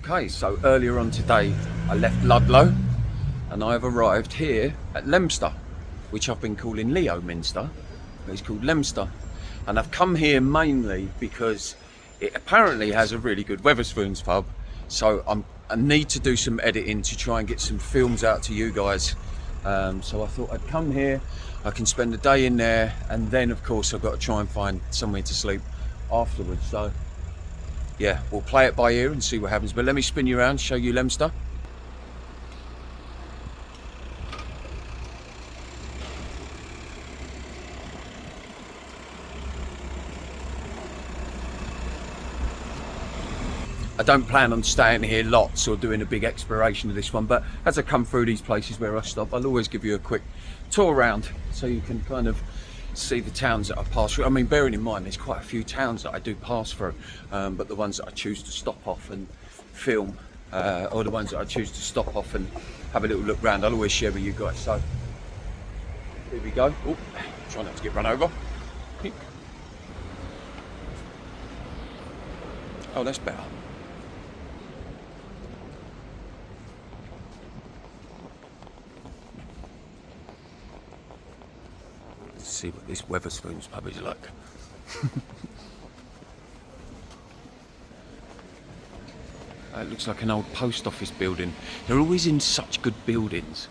Okay, so earlier on today I left Ludlow and I have arrived here at Leominster, which I've been calling Leominster, but it's called Leominster. And I've come here mainly because it apparently has a really good Wetherspoons pub, so I need to do some editing to try and get some films out to you guys. So I thought I'd come here, I can spend the day in there, and then of course I've got to try and find somewhere to sleep afterwards. So yeah, we'll play it by ear and see what happens. But let me spin you around, show you Leominster. I don't plan on staying here lots or doing a big exploration of this one, but as I come through these places where I stop, I'll always give you a quick tour around so you can kind of see the towns that I pass through. I mean, bearing in mind there's quite a few towns that I do pass through, but the ones that I choose to stop off and film, or the ones that I choose to stop off and have a little look around, I'll always share with you guys. So here we go. Oh, try not to get run over. Oh, that's better. See what this Wetherspoons pub is like. It looks like an old post office building. They're always in such good buildings.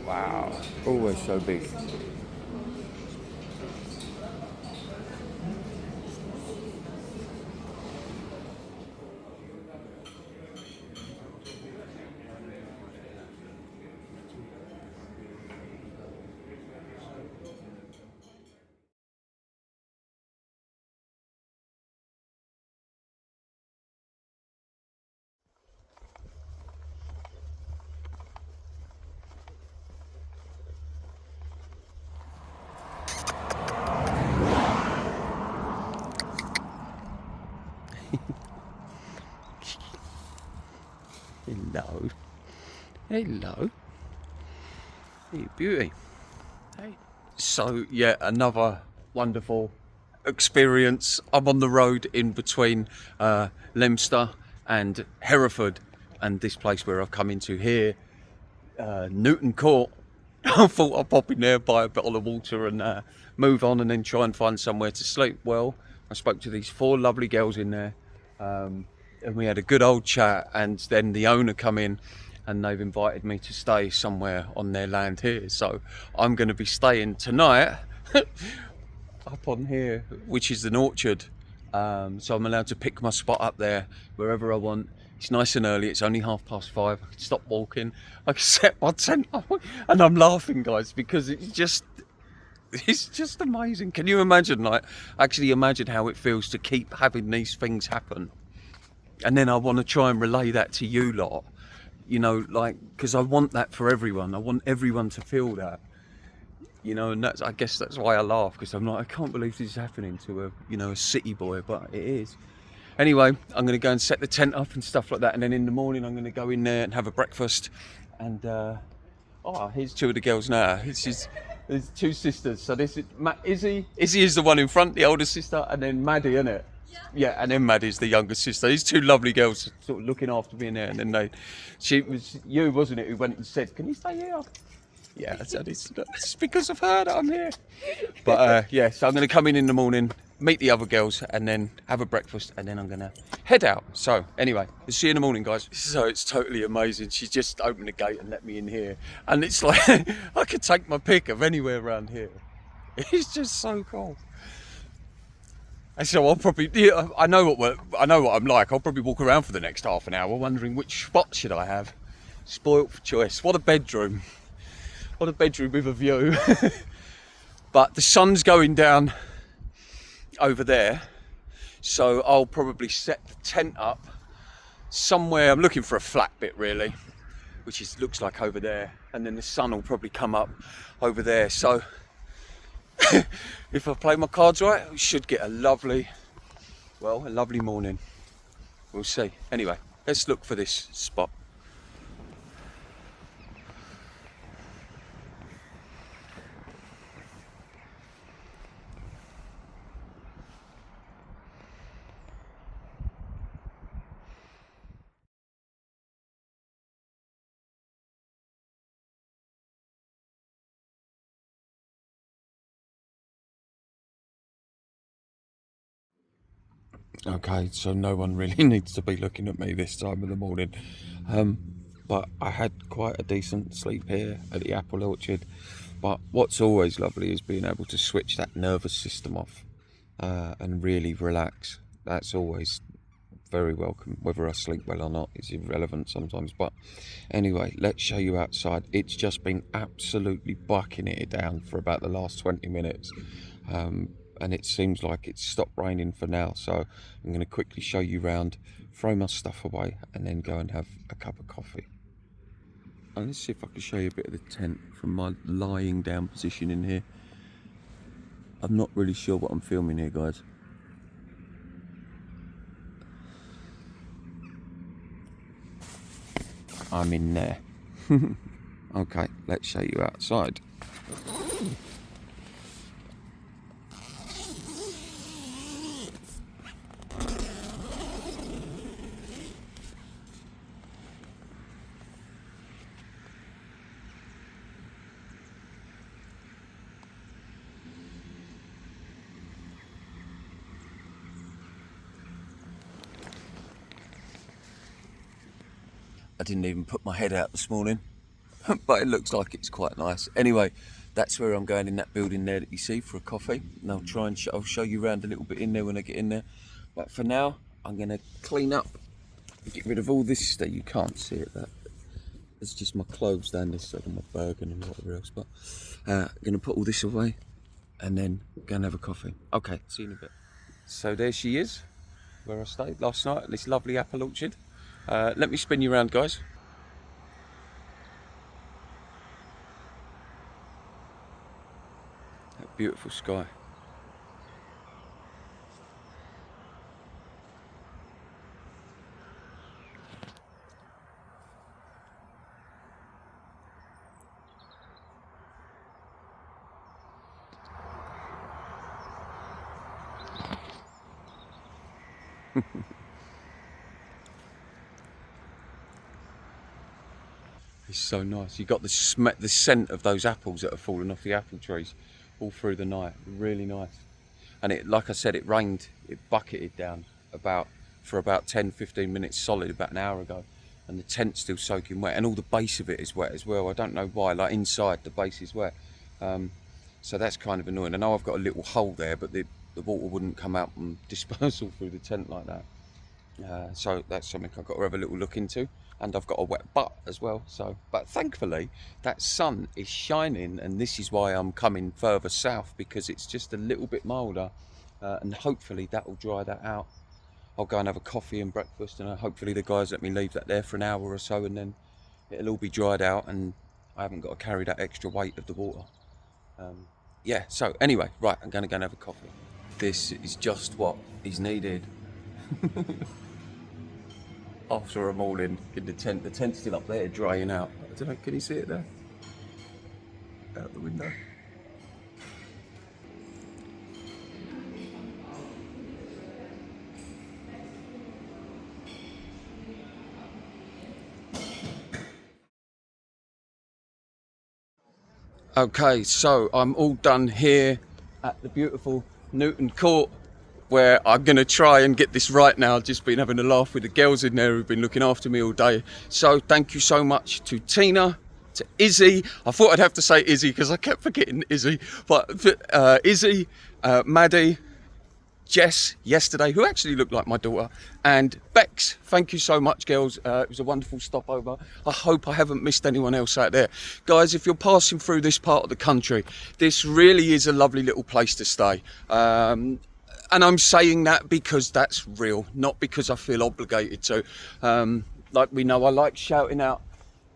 Wow, always so big. Hello. Hello. Hey, beauty. Hey. So, yeah, another wonderful experience. I'm on the road in between Leominster and Hereford, and this place where I've come into here, Newton Court. I thought I'd pop in there, buy a bottle of water and move on and then try and find somewhere to sleep. Well, I spoke to these 4 lovely girls in there. And we had a good old chat, and then the owner come in and they've invited me to stay somewhere on their land here. So I'm going to be staying tonight up on here, which is an orchard. So I'm allowed to pick my spot up there wherever I want. It's nice and early, it's only 5:30. I can stop walking, I can set my tent up, and I'm laughing, guys, because it's just amazing. Can you imagine, actually imagine how it feels to keep having these things happen? And then I want to try and relay that to you lot, because I want that for everyone. I want everyone to feel that, and I guess that's why I laugh, because I'm like, I can't believe this is happening to a city boy, but it is. Anyway, I'm going to go and set the tent up and stuff like that, and then in the morning I'm going to go in there and have a breakfast. And here's 2 of the girls now. There's 2 sisters. So this is Izzy. Izzy is the one in front, the older sister, and then Maddie, isn't it? Yeah, and then Maddie's the younger sister. These 2 lovely girls sort of looking after me in there, and then it was you, wasn't it, who went and said, "Can you stay here?" Yeah, it's because of her that I'm here. But yeah, so I'm going to come in the morning, meet the other girls, and then have a breakfast, and then I'm going to head out. So anyway, we'll see you in the morning, guys. So it's totally amazing. She just opened the gate and let me in here, and it's like I could take my pick of anywhere around here. It's just so cool. And so I'll probably, I know what I'm like. I'll probably walk around for the next half an hour wondering which spot should I have. Spoilt for choice. What a bedroom. What a bedroom with a view. But the sun's going down over there, so I'll probably set the tent up somewhere. I'm looking for a flat bit really, which looks like over there, and then the sun will probably come up over there. So if I play my cards right, we should get a lovely morning. we'll see. Anyway, let's look for this spot. Okay, so no one really needs to be looking at me this time of the morning. But I had quite a decent sleep here at the apple orchard. But what's always lovely is being able to switch that nervous system off and really relax. That's always very welcome. Whether I sleep well or not is irrelevant sometimes. But anyway, let's show you outside. It's just been absolutely bucking it down for about the last 20 minutes. And it seems like it's stopped raining for now, so I'm going to quickly show you around, throw my stuff away, and then go and have a cup of coffee. And let's see if I can show you a bit of the tent from my lying down position in here. I'm not really sure what I'm filming here, guys. I'm in there. Okay, let's show you outside. I didn't even put my head out this morning, but it looks like it's quite nice. Anyway, that's where I'm going, in that building there that you see, for a coffee. And I'll try and I'll show you around a little bit in there when I get in there. But for now, I'm going to clean up and get rid of all this stuff. You can't see it, that. It's just my clothes down this side, and my Bergen and whatever else. But I'm going to put all this away and then go and have a coffee. Okay, see you in a bit. So there she is, where I stayed last night, at this lovely apple orchard. Let me spin you around, guys. That beautiful sky. It's so nice. You got the scent of those apples that have fallen off the apple trees all through the night. Really nice. And it, like I said, it rained. It bucketed down for about 10-15 minutes solid about an hour ago, and the tent's still soaking wet, and all the base of it is wet as well. I don't know why. Like inside, the base is wet. So that's kind of annoying. I know I've got a little hole there, but the water wouldn't come out and disperse all through the tent like that. So that's something I've got to have a little look into. And I've got a wet butt as well. But thankfully that sun is shining, and this is why I'm coming further south, because it's just a little bit milder, and hopefully that will dry that out. I'll go and have a coffee and breakfast, and hopefully the guys let me leave that there for an hour or so, and then it'll all be dried out, and I haven't got to carry that extra weight of the water. Yeah, so anyway, right, I'm going to go and have a coffee. This is just what is needed. After a morning in the tent. The tent's still up there drying out. I don't know, can you see it there? Out the window. Okay, so I'm all done here at the beautiful Newton Court, where I'm going to try and get this right now. I've just been having a laugh with the girls in there who've been looking after me all day. So thank you so much to Tina, to Izzy. I thought I'd have to say Izzy because I kept forgetting Izzy. But Izzy, Maddie, Jess yesterday, who actually looked like my daughter, and Bex. Thank you so much, girls. It was a wonderful stopover. I hope I haven't missed anyone else out there. Guys, if you're passing through this part of the country, this really is a lovely little place to stay. And I'm saying that because that's real, not because I feel obligated to. Like we know, I like shouting out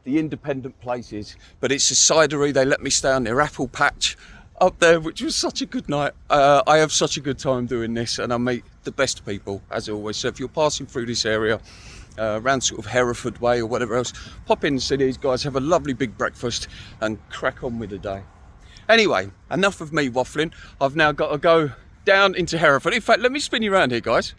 the independent places, but it's a cidery. They let me stay on their apple patch. up there, which was such a good night. I have such a good time doing this, and I meet the best people as always. So if you're passing through this area, around sort of Hereford way or whatever else, pop in and see these guys, have a lovely big breakfast and crack on with the day. Anyway, enough of me waffling. I've now got to go down into Hereford. In fact, let me spin you around here, guys.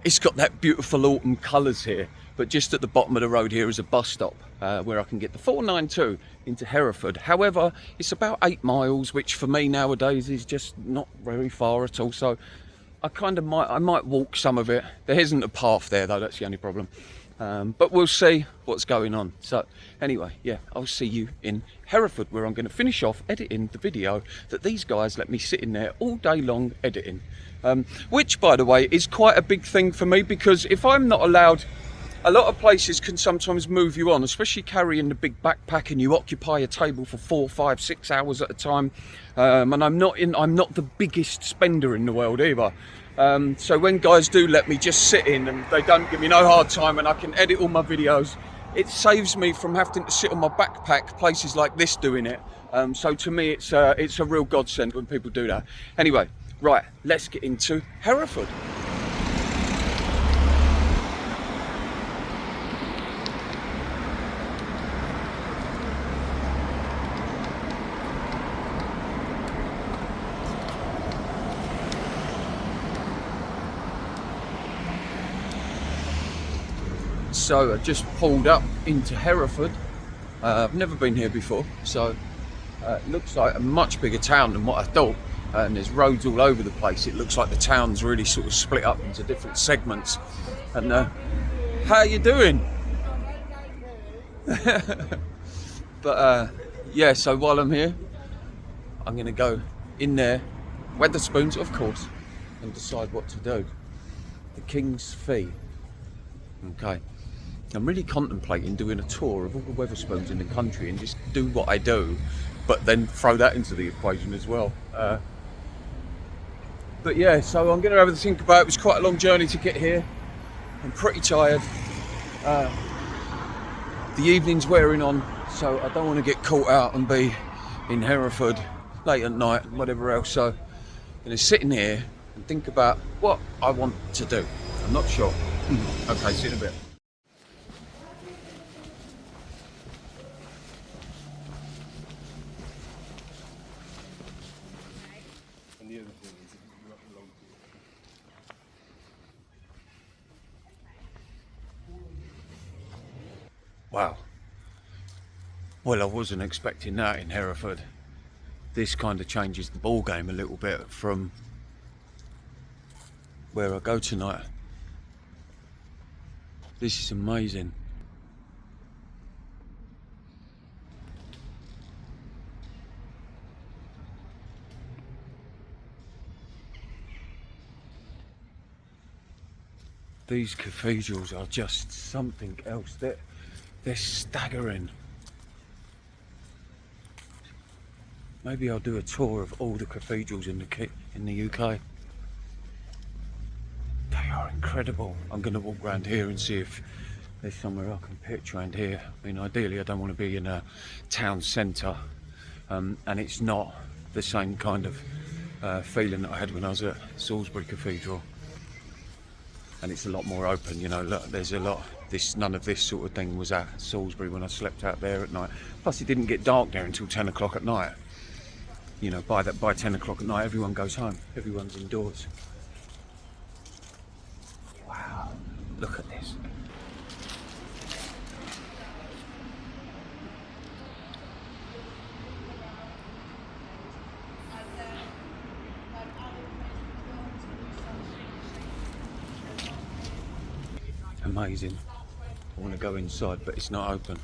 It's got that beautiful autumn colours here, but just at the bottom of the road here is a bus stop where I can get the 492 into Hereford. However, it's about 8 miles, which for me nowadays is just not very far at all. So I might walk some of it. There isn't a path there though, that's the only problem. But we'll see what's going on. So anyway, yeah, I'll see you in Hereford, where I'm going to finish off editing the video that these guys let me sit in there all day long editing. Which, by the way, is quite a big thing for me, because if I'm not allowed, a lot of places can sometimes move you on, especially carrying the big backpack, and you occupy a table for 4, 5, 6 hours at a time. And I'm not the biggest spender in the world either. So when guys do let me just sit in and they don't give me no hard time and I can edit all my videos, it saves me from having to sit on my backpack places like this doing it. So to me, it's a real godsend when people do that. Anyway, right, let's get into Hereford. So I just pulled up into Hereford. I've never been here before, so it looks like a much bigger town than what I thought. And there's roads all over the place. It looks like the town's really sort of split up into different segments. And how you doing? But yeah, so while I'm here, I'm going to go in there, Wetherspoons, of course, and decide what to do. The King's Fee. Okay. I'm really contemplating doing a tour of all the Wetherspoons in the country and just do what I do, but then throw that into the equation as well. But yeah, so I'm going to have a think about it. It was quite a long journey to get here. I'm pretty tired. The evening's wearing on, so I don't want to get caught out and be in Hereford late at night and whatever else. So I'm going to sit in here and think about what I want to do. I'm not sure. Okay, see you in a bit. Wow. Well, I wasn't expecting that in Hereford. This kind of changes the ball game a little bit from where I go tonight. This is amazing. These cathedrals are just something else. They're staggering. Maybe I'll do a tour of all the cathedrals in the UK. They are incredible. I'm going to walk around here and see if there's somewhere I can pitch around here. I mean, ideally I don't want to be in a town centre, and it's not the same kind of feeling that I had when I was at Salisbury Cathedral. And it's a lot more open, you know. Look, there's a lot. None of this sort of thing was at Salisbury when I slept out there at night. Plus, it didn't get dark there until 10 o'clock at night. You know, by 10 o'clock at night, everyone goes home. Everyone's indoors. Wow, look at this. Amazing. I want to go inside, but it's not open.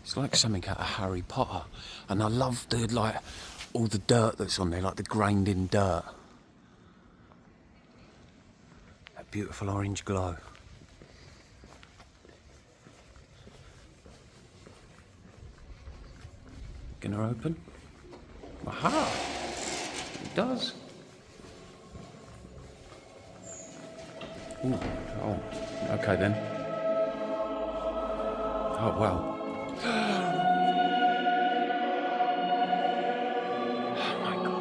It's like something out of Harry Potter, and I love all the dirt that's on there, like the grained in dirt. That beautiful orange glow. Gonna open? Aha! It does. Ooh, oh, okay then. Oh wow. Oh my God.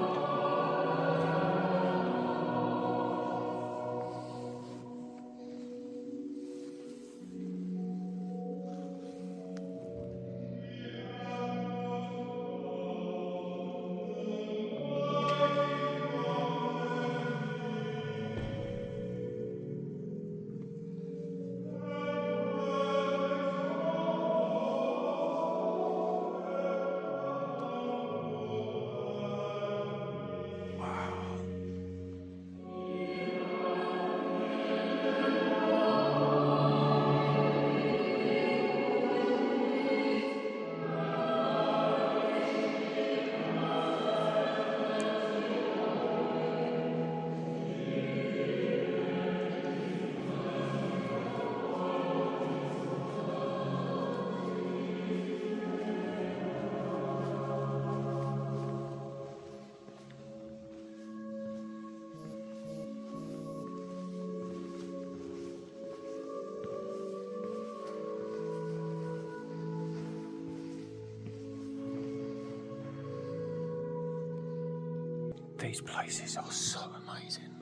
These places are so amazing.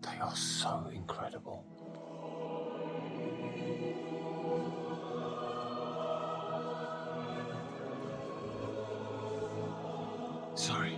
They are so incredible. Sorry.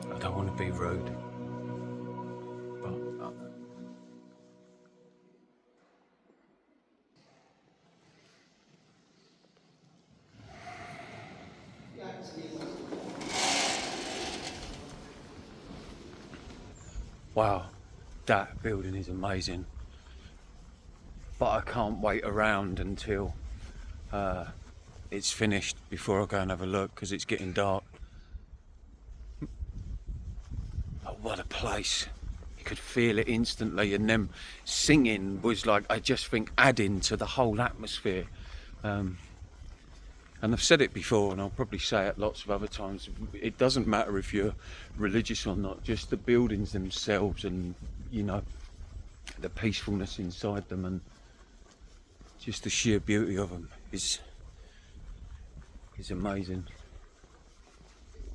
I don't want to be rude, but wow, that building is amazing. But I can't wait around until it's finished before I go and have a look, because it's getting dark. Oh, what a place. You could feel it instantly, and them singing was like, I just think, adding to the whole atmosphere. And I've said it before, and I'll probably say it lots of other times, it doesn't matter if you're religious or not, just the buildings themselves and, you know, the peacefulness inside them and just the sheer beauty of them is amazing.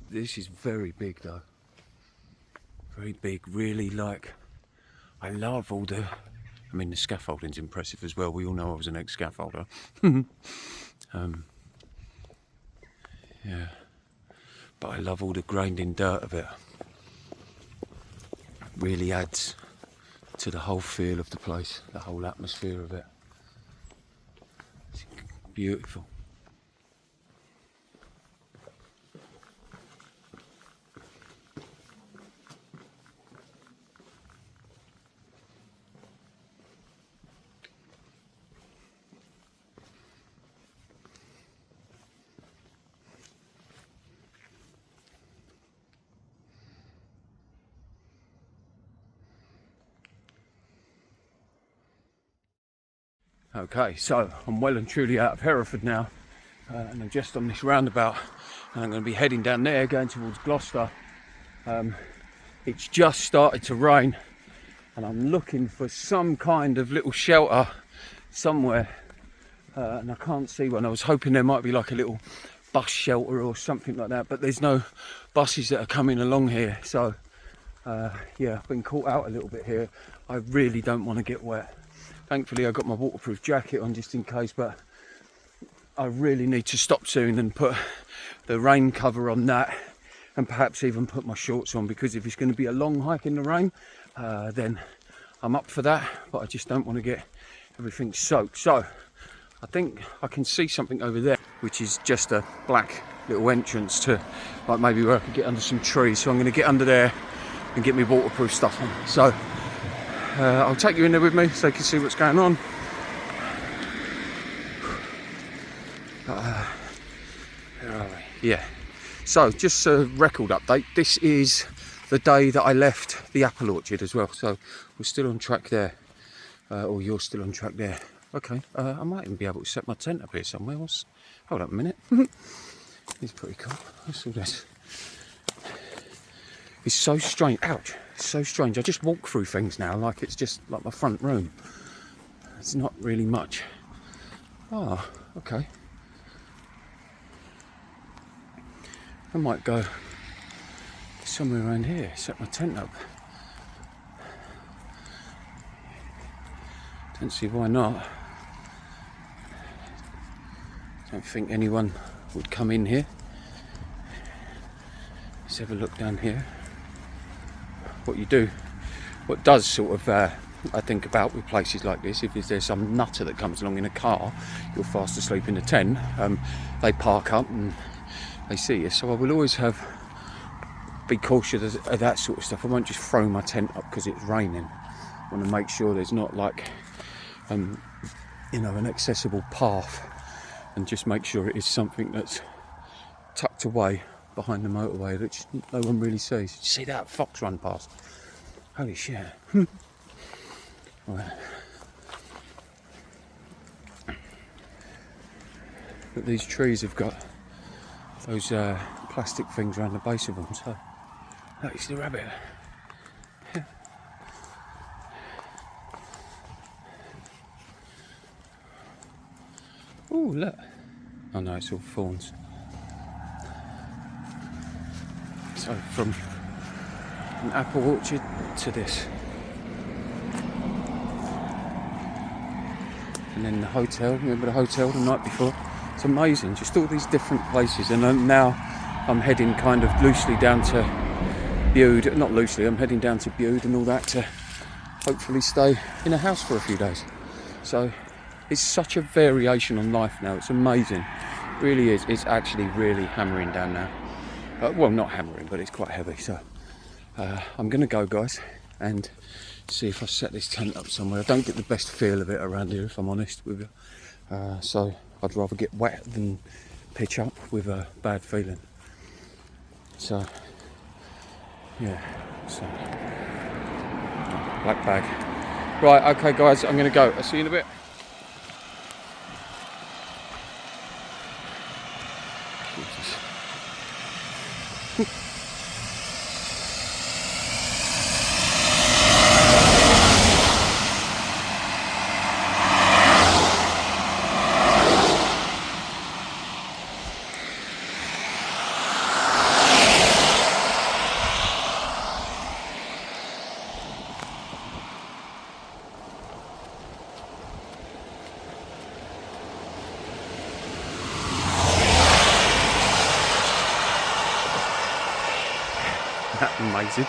This is very big though. Very big, really, like, I love all the, I mean the scaffolding's impressive as well, we all know I was an ex-scaffolder. Yeah, but I love all the grained in dirt of it. Really adds to the whole feel of the place, the whole atmosphere of it. It's beautiful. Okay, so I'm well and truly out of Hereford now, and I'm just on this roundabout, and I'm going to be heading down there, going towards Gloucester. It's just started to rain, and I'm looking for some kind of little shelter somewhere, and I can't see one. I was hoping there might be like a little bus shelter or something like that, but there's no buses that are coming along here, so yeah, I've been caught out a little bit here. I really don't want to get wet. Thankfully I got my waterproof jacket on just in case, but I really need to stop soon and put the rain cover on that, and perhaps even put my shorts on, because if it's going to be a long hike in the rain, then I'm up for that, but I just don't want to get everything soaked. So I think I can see something over there, which is just a black little entrance to, like, maybe where I could get under some trees. So I'm going to get under there and get me waterproof stuff on. So I'll take you in there with me so you can see what's going on. Where are we? Yeah. So just a record update. This is the day that I left the apple orchard as well. So we're still on track there. Or you're still on track there. Okay, I might even be able to set my tent up here somewhere. Hold up a minute. It's pretty cool. What's all this? It's so strange. Ouch. It's so strange. I just walk through things now like it's just like my front room. It's not really much. Oh, okay. I might go somewhere around here, set my tent up. Don't see why not. Don't think anyone would come in here. Let's have a look down here. What does sort of, I think about with places like this, if there's some nutter that comes along in a car, you're fast asleep in the tent, they park up and they see you. So I will always be cautious of that sort of stuff. I won't just throw my tent up because it's raining. I want to make sure there's not like, an accessible path, and just make sure it is something that's tucked away behind the motorway that no one really sees. Did you see that fox run past? Holy shit. Right. But these trees have got those plastic things around the base of them, so that is the rabbit. Oh, look. Oh no, it's all thorns. So from an apple orchard to this. And then the hotel, remember the hotel the night before? It's amazing, just all these different places. And now I'm heading kind of loosely down to Bude, not loosely, I'm heading down to Bude and all that to hopefully stay in a house for a few days. So it's such a variation on life now, it's amazing. It really is, it's actually really hammering down now. Well, not hammering, but it's quite heavy. So I'm going to go, guys, and see if I set this tent up somewhere. I don't get the best feel of it around here, if I'm honest with you. So I'd rather get wet than pitch up with a bad feeling. So, yeah, so black bag. Right, okay, guys, I'm going to go. I'll see you in a bit. Amazing.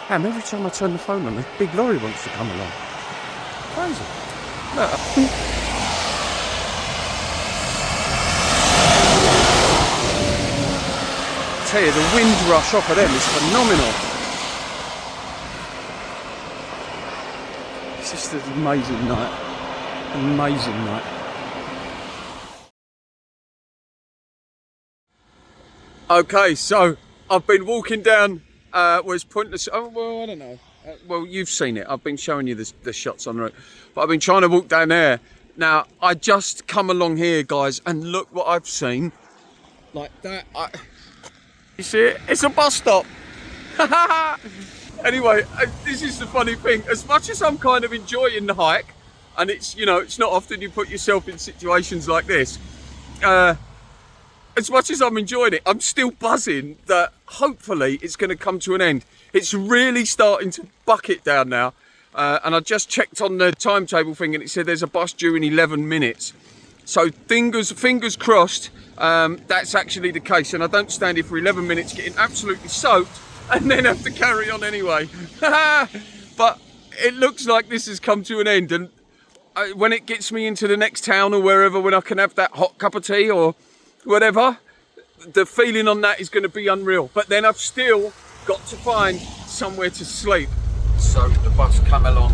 And every time I turn the phone on, a big lorry wants to come along. Crazy. Look. I tell you, the wind rush off of them is phenomenal. It's just an amazing night. Amazing night. Okay, so I've been walking down, was pointless, oh, well, I don't know. Well, you've seen it. I've been showing you the shots on the road. But I've been trying to walk down there. Now, I just come along here, guys, and look what I've seen. Like that. You see it? It's a bus stop. Anyway, this is the funny thing. As much as I'm kind of enjoying the hike, and it's, it's not often you put yourself in situations like this, as much as I'm enjoying it, I'm still buzzing that hopefully it's going to come to an end. It's really starting to bucket down now. And I just checked on the timetable thing and it said there's a bus due in 11 minutes. So fingers crossed, that's actually the case. And I don't stand here for 11 minutes getting absolutely soaked and then have to carry on anyway. But it looks like this has come to an end, and when it gets me into the next town or wherever, when I can have that hot cup of tea or whatever, the feeling on that is going to be unreal. But then I've still got to find somewhere to sleep. So the bus come along.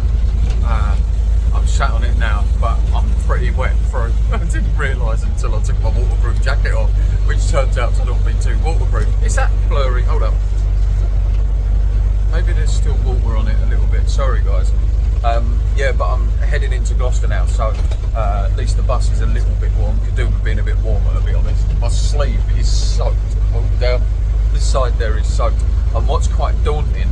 I'm sat on it now, but I'm pretty wet through. I didn't realise until I took my waterproof jacket off, which turns out to not be too waterproof. Is that blurry? Hold up. Maybe there's still water on it a little bit. Sorry, guys. Yeah, but I'm heading into Gloucester now, so at least the bus is a little bit warm. Could do with being a bit warmer, to be honest. My sleeve is soaked. All down this side there is soaked. And what's quite daunting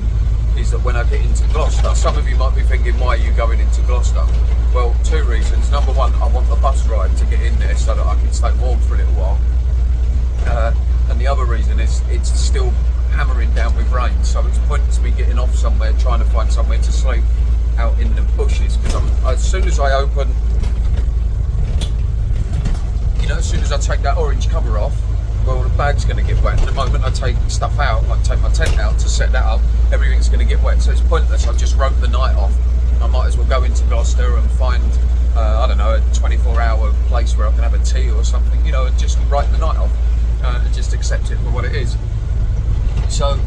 is that when I get into Gloucester, some of you might be thinking, why are you going into Gloucester? Well, two reasons. Number one, I want the bus ride to get in there so that I can stay warm for a little while. And the other reason is it's still hammering down with rain, so it's pointless me getting off somewhere trying to find somewhere to sleep out in the bushes, because as soon as I open, you know, as soon as I take that orange cover off, well, the bag's going to get wet. The moment I take stuff out, I take my tent out to set that up, everything's going to get wet, so it's pointless. I've just wrote the night off. I might as well go into Gloucester and find, I don't know, a 24-hour place where I can have a tea or something, you know, and just write the night off and just accept it for what it is. So,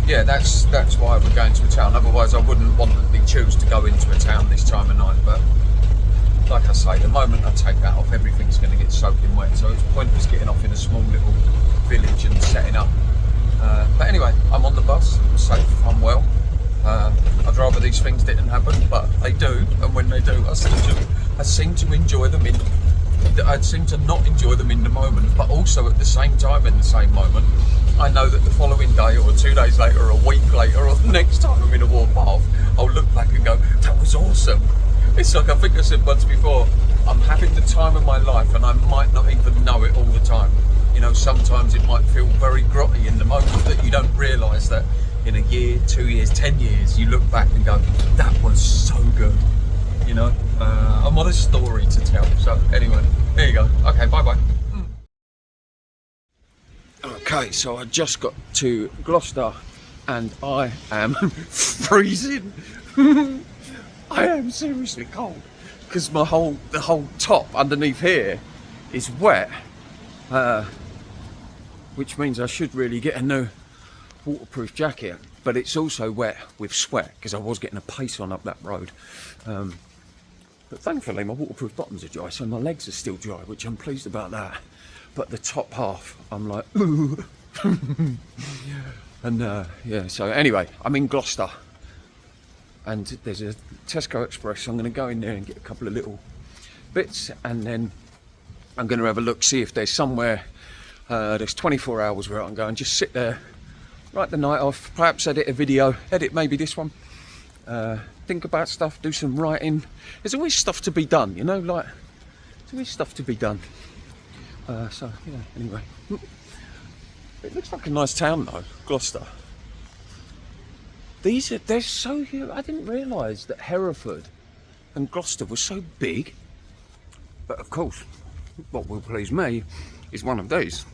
yeah, that's why we're going to a town. Otherwise, I wouldn't wantonly choose to go into a town this time of night, but like I say, the moment I take that off, everything's going to get soaking wet, so it's pointless getting off in a small little village and setting up. But anyway, I'm on the bus, I'm safe, I'm well. I'd rather these things didn't happen, but they do, and when they do, I seem to enjoy them I'd seem to not enjoy them in the moment, but also at the same time, in the same moment, I know that the following day or 2 days later or a week later or the next time I'm in a warm bath, I'll look back and go, that was awesome. It's like, I think I said once before, I'm having the time of my life and I might not even know it all the time. You know, sometimes it might feel very grotty in the moment that you don't realise that in a year, 2 years, 10 years, you look back and go, that was so good. You know, I'm on a story to tell. So anyway, there you go. Okay, bye-bye. Okay, so I just got to Gloucester and I am freezing. I am seriously cold because the whole top underneath here is wet, which means I should really get a new waterproof jacket, but it's also wet with sweat because I was getting a pace on up that road. But thankfully my waterproof bottoms are dry, so my legs are still dry, which I'm pleased about that. But the top half, I'm like, ooh. And yeah, so anyway, I'm in Gloucester and there's a Tesco Express. I'm going to go in there and get a couple of little bits, and then I'm going to have a look, see if there's somewhere, there's 24 hours where I can go and just sit there, write the night off, perhaps edit a video, edit maybe this one, think about stuff, do some writing. There's always stuff to be done, you know, like, there's always stuff to be done. So, yeah, anyway. It looks like a nice town though, Gloucester. They're so huge. I didn't realise that Hereford and Gloucester were so big. But of course, what will please me is one of these.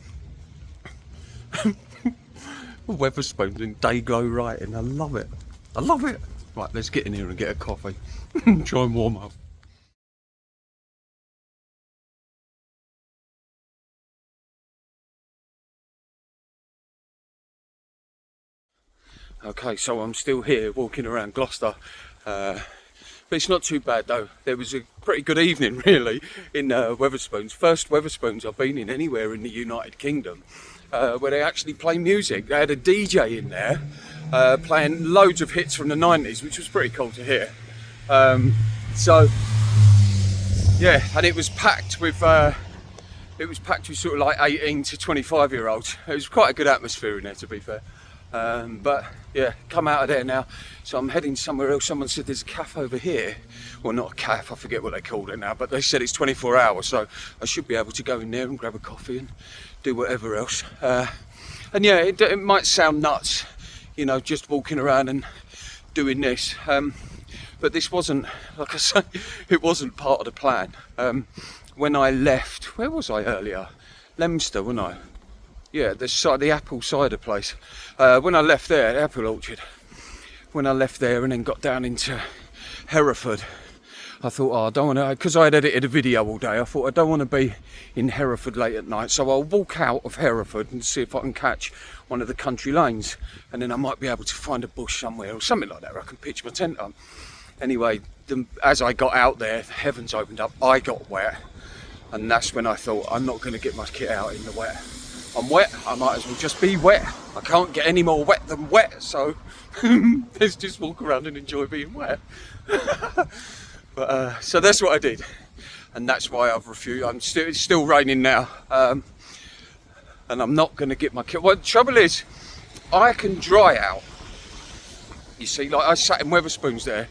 Weatherspoons in day glow writing. I love it. I love it. Right, let's get in here and get a coffee. Try and warm up. Okay, so I'm still here walking around Gloucester, but it's not too bad though. There was a pretty good evening really in Weatherspoons. First Weatherspoons I've been in anywhere in the United Kingdom, where they actually play music. They had a DJ in there playing loads of hits from the 90s, which was pretty cool to hear. So yeah, and it was packed with sort of like 18 to 25-year-olds. It was quite a good atmosphere in there, to be fair. But yeah, come out of there now, so I'm heading somewhere else. Someone said there's a cafe over here, well, not a cafe, I forget what they called it now, but they said it's 24 hours, so I should be able to go in there and grab a coffee and do whatever else. And yeah, it might sound nuts, you know, just walking around and doing this, but this wasn't, like I say, it wasn't part of the plan. When I left, where was I earlier? Leominster, wasn't I? Yeah, the apple cider place. When I left there, the apple orchard, when I left there and then got down into Hereford. I thought, oh, I don't want to, because I had edited a video all day, I thought I don't want to be in Hereford late at night, so I'll walk out of Hereford and see if I can catch one of the country lanes, and then I might be able to find a bush somewhere or something like that where I can pitch my tent up. Anyway, as I got out there, the heavens opened up, I got wet, and that's when I thought, I'm not going to get my kit out in the wet. I'm wet, I might as well just be wet. I can't get any more wet than wet, so let's just walk around and enjoy being wet. But, so that's what I did, and that's why I've refused. It's still raining now, and I'm not going to get my kit. Well, the trouble is, I can dry out. You see, like I sat in Wetherspoons there,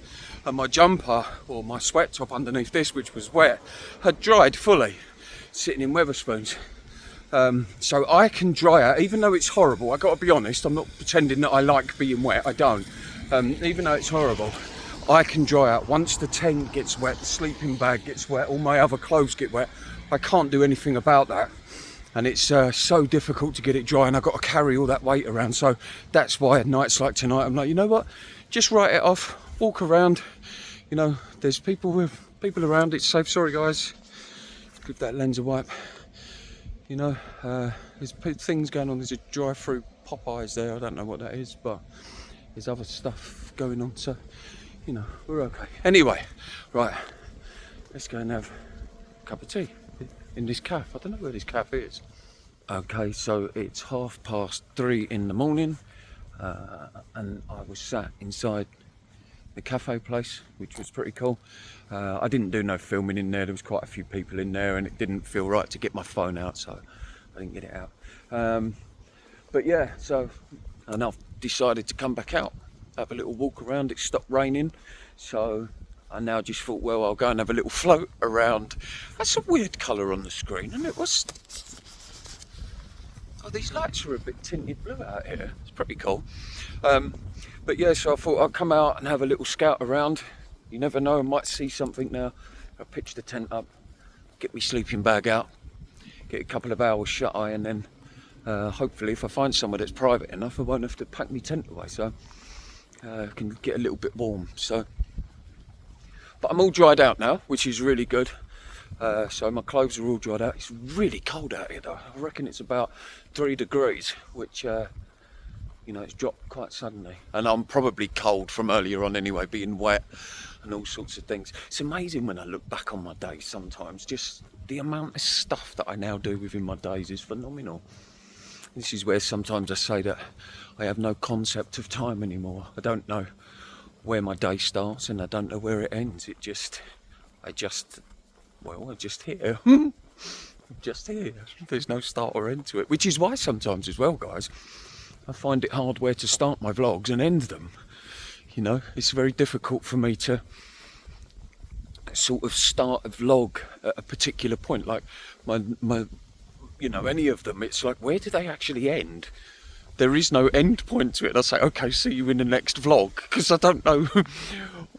and my jumper or my sweat top underneath this, which was wet, had dried fully, sitting in Wetherspoons. So I can dry out, even though it's horrible. I got to be honest, I'm not pretending that I like being wet. I don't. Even though it's horrible, I can dry out. Once the tent gets wet, the sleeping bag gets wet, all my other clothes get wet, I can't do anything about that. And it's so difficult to get it dry, and I've got to carry all that weight around. So that's why at nights like tonight, I'm like, you know what? Just write it off, walk around. You know, there's people around, it's safe. Sorry guys, give that lens a wipe. You know, there's things going on. There's a drive-through Popeyes there. I don't know what that is, but there's other stuff going on. So, you know, we're okay. Anyway, right, let's go and have a cup of tea in this cafe. I don't know where this cafe is. Okay, so it's 3:30 in the morning, and I was sat inside the cafe place, which was pretty cool. I didn't do no filming in there. There was quite a few people in there, and it didn't feel right to get my phone out, so I didn't get it out. But yeah, so and I've decided to come back out, have a little walk around. It stopped raining, so I now just thought, well, I'll go and have a little float around. That's a weird colour on the screen, and it was. Oh, these lights are a bit tinted blue out here. It's pretty cool. But yeah, so I thought I'd come out and have a little scout around. You never know, I might see something now. I'll pitch the tent up, get my sleeping bag out, get a couple of hours shut eye, and then hopefully if I find somewhere that's private enough, I won't have to pack my tent away, so I can get a little bit warm. So, but I'm all dried out now, which is really good. So my clothes are all dried out. It's really cold out here though. I reckon it's about 3 degrees, which you know, it's dropped quite suddenly, and I'm probably cold from earlier on anyway, being wet and all sorts of things. It's amazing when I look back on my days sometimes, just the amount of stuff that I now do within my days is phenomenal. This is where sometimes I say that I have no concept of time anymore. I don't know where my day starts and I don't know where it ends. I'm just here. I'm just here. There's no start or end to it, which is why sometimes as well, guys, I find it hard where to start my vlogs and end them. You know, it's very difficult for me to sort of start a vlog at a particular point. Like my you know, any of them, it's like, where do they actually end? There is no end point to it. I say, okay, see you in the next vlog, because I don't know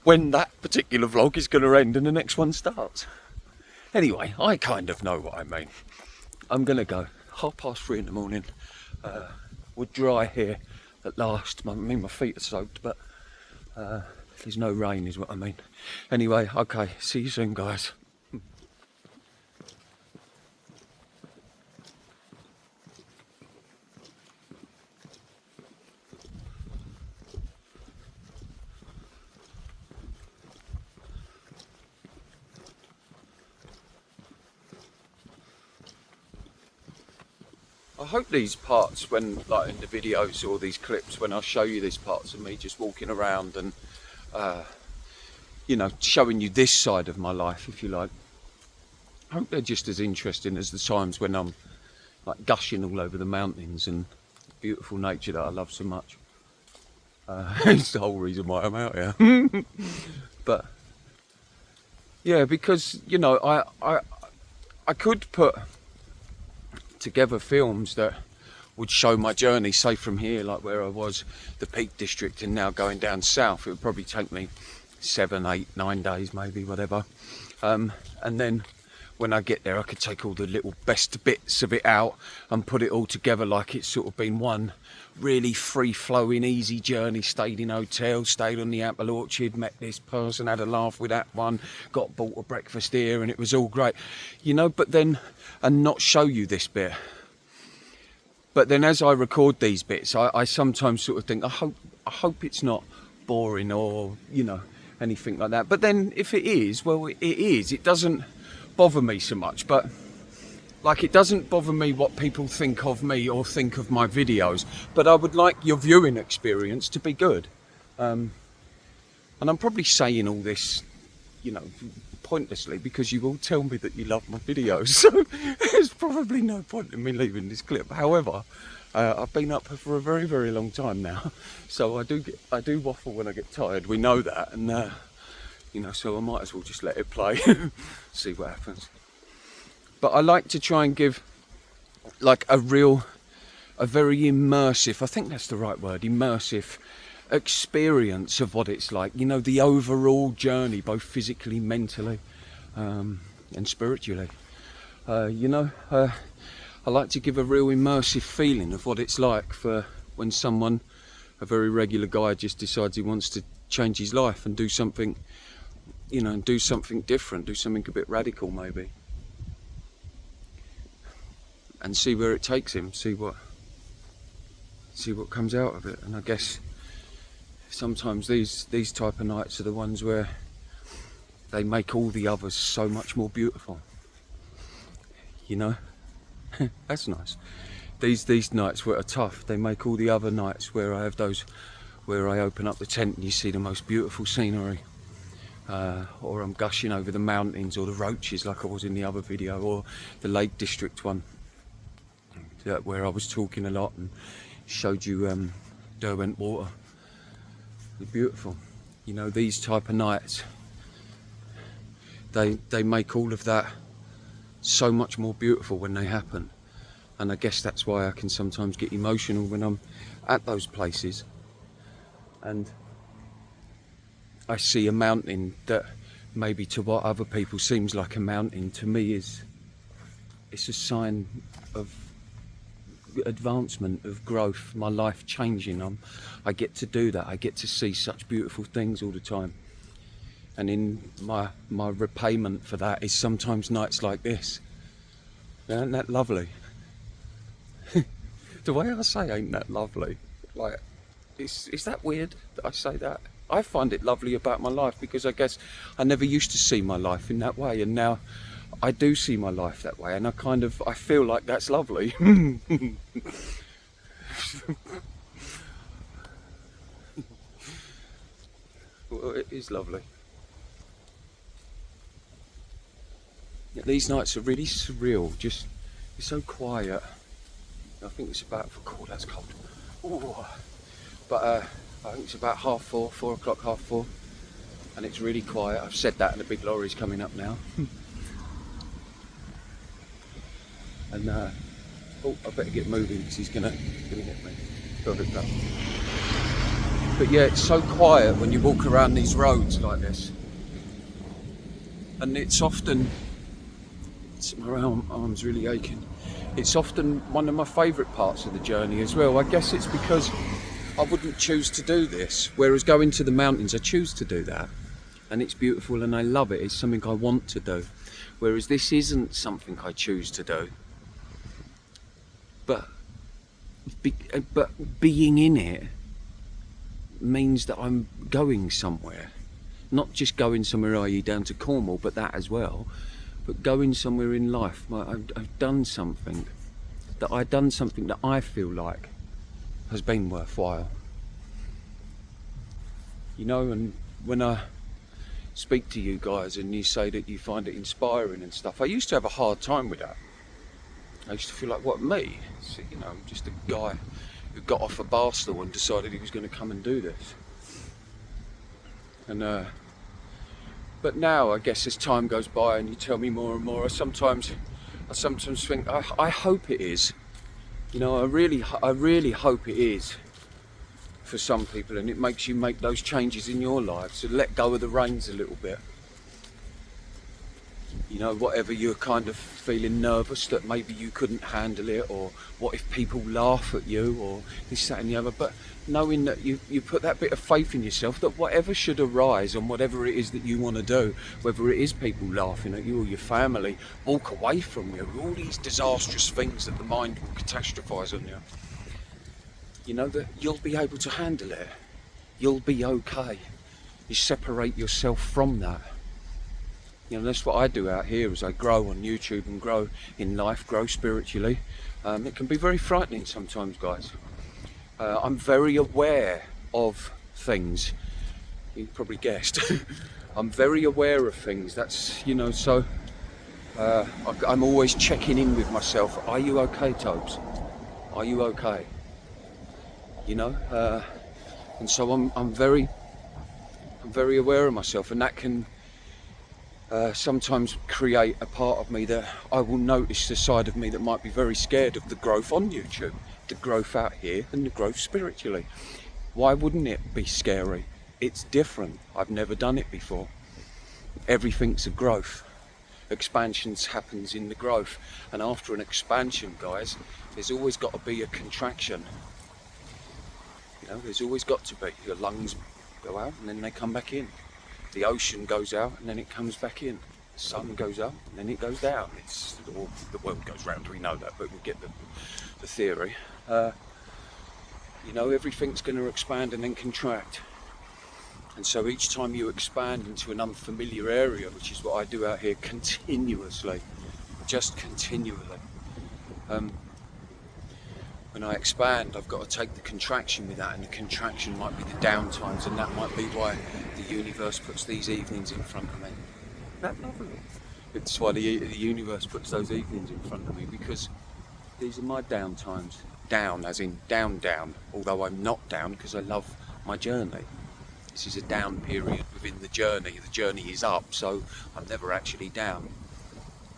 when that particular vlog is going to end and the next one starts. Anyway, I kind of know what I mean. I'm going to go. 3:30 in the morning. We're dry here at last. I mean, my feet are soaked, but there's no rain is what I mean. Anyway, okay, see you soon, guys. I hope these parts, when like in the videos or these clips, when I show you these parts of me just walking around and you know, showing you this side of my life, if you like, I hope they're just as interesting as the times when I'm like gushing all over the mountains and beautiful nature that I love so much. It's the whole reason why I'm out here. But yeah, because you know, I could put together films that would show my journey, say from here, like where I was, the Peak District, and now going down south. It would probably take me 7, 8, 9 days, maybe, whatever. And then when I get there, I could take all the little best bits of it out and put it all together like it's sort of been one really free-flowing, easy journey. Stayed in hotels, stayed on the apple orchard, met this person, had a laugh with that one, bought a breakfast here, and it was all great, you know. But then, and not show you this bit. But then, as I record these bits, I sometimes sort of think, I hope it's not boring or, you know, anything like that. But then, if it is, well, it is. It doesn't bother me so much. But like, it doesn't bother me what people think of me or think of my videos. But I would like your viewing experience to be good. And I'm probably saying all this, you know, pointlessly, because you all tell me that you love my videos. So there's probably no point in me leaving this clip. However, I've been up for a very, very long time now, so I do waffle when I get tired. We know that, and you know, so I might as well just let it play, see what happens. But I like to try and give like a very immersive, I think that's the right word, immersive experience of what it's like, you know, the overall journey, both physically, mentally, and spiritually. You know, I like to give a real immersive feeling of what it's like for when someone, a very regular guy, just decides he wants to change his life and do something, you know, and do something different, do something a bit radical maybe, and see where it takes him, see what comes out of it. And I guess sometimes these type of nights are the ones where they make all the others so much more beautiful, you know. That's nice. These nights where are tough, they make all the other nights where I have those, where I open up the tent and you see the most beautiful scenery, or I'm gushing over the mountains or the roaches like I was in the other video, or the Lake District one, where I was talking a lot and showed you Derwent water. They're beautiful. You know, these type of nights, they make all of that so much more beautiful when they happen. And I guess that's why I can sometimes get emotional when I'm at those places and I see a mountain that maybe to what other people seems like a mountain, to me it's a sign of advancement, of growth, my life changing. I get to do that. I get to see such beautiful things all the time. And in my repayment for that is sometimes nights like this. Ain't that lovely? The way I say ain't that lovely, like, is that weird that I say that? I find it lovely about my life because I guess I never used to see my life in that way, and now I do see my life that way, and I feel like that's lovely. Well, it is lovely. Yeah, these nights are really surreal. Just, it's so quiet. I think it's about, oh, that's cold. Ooh. But I think it's about 4:30, 4 o'clock, 4:30, and it's really quiet. I've said that, and the big lorry's coming up now. And oh, I better get moving because he's gonna get me. Got it done. But yeah, it's so quiet when you walk around these roads like this, and it's often, my arm's really aching. It's often one of my favourite parts of the journey as well. I guess it's because I wouldn't choose to do this, whereas going to the mountains, I choose to do that, and it's beautiful and I love it. It's something I want to do, whereas this isn't something I choose to do. But being in it means that I'm going somewhere, not just going somewhere, i.e. down to Cornwall, but that as well. But going somewhere in life, I've done something that I feel like has been worthwhile. You know, and when I speak to you guys and you say that you find it inspiring and stuff, I used to have a hard time with that. I used to feel like, what, me? So, you know, I'm just a guy who got off a bar stool and decided he was going to come and do this. And but now, I guess as time goes by and you tell me more and more, I sometimes think, I hope it is. You know, I really hope it is for some people, and it makes you make those changes in your lives, so let go of the reins a little bit. You know, whatever you're kind of feeling nervous that maybe you couldn't handle it, or what if people laugh at you, or this, that and the other. But knowing that you put that bit of faith in yourself, that whatever should arise and whatever it is that you want to do, whether it is people laughing at you or your family walk away from you, all these disastrous things that the mind will catastrophize on you, you know that you'll be able to handle it. You'll be okay. You separate yourself from that. You know, that's what I do out here as I grow on YouTube and grow in life, grow spiritually. It can be very frightening sometimes, guys. I'm very aware of things. You probably guessed. I'm very aware of things. That's, you know, so I'm always checking in with myself. Are you okay, Tobes? Are you okay? You know, and so I'm very aware of myself, and that can sometimes create a part of me that I will notice the side of me that might be very scared of the growth on YouTube, the growth out here, and the growth spiritually. Why wouldn't it be scary? It's different. I've never done it before. Everything's a growth. Expansions happens in the growth, and after an expansion, guys, there's always got to be a contraction. You know, there's always got to be. Your lungs go out and then they come back in. The ocean goes out and then it comes back in. The sun goes up and then it goes down. The world goes round, we know that, but we get the theory. You know, everything's going to expand and then contract. And so each time you expand into an unfamiliar area, which is what I do out here continuously, just continually. When I expand, I've got to take the contraction with that, and the contraction might be the downtimes, and that might be why the universe puts these evenings in front of me. Isn't that lovely? It's why the universe puts those evenings in front of me, because these are my downtimes. Down, as in down, although I'm not down because I love my journey. This is a down period within the journey. The journey is up, so I'm never actually down.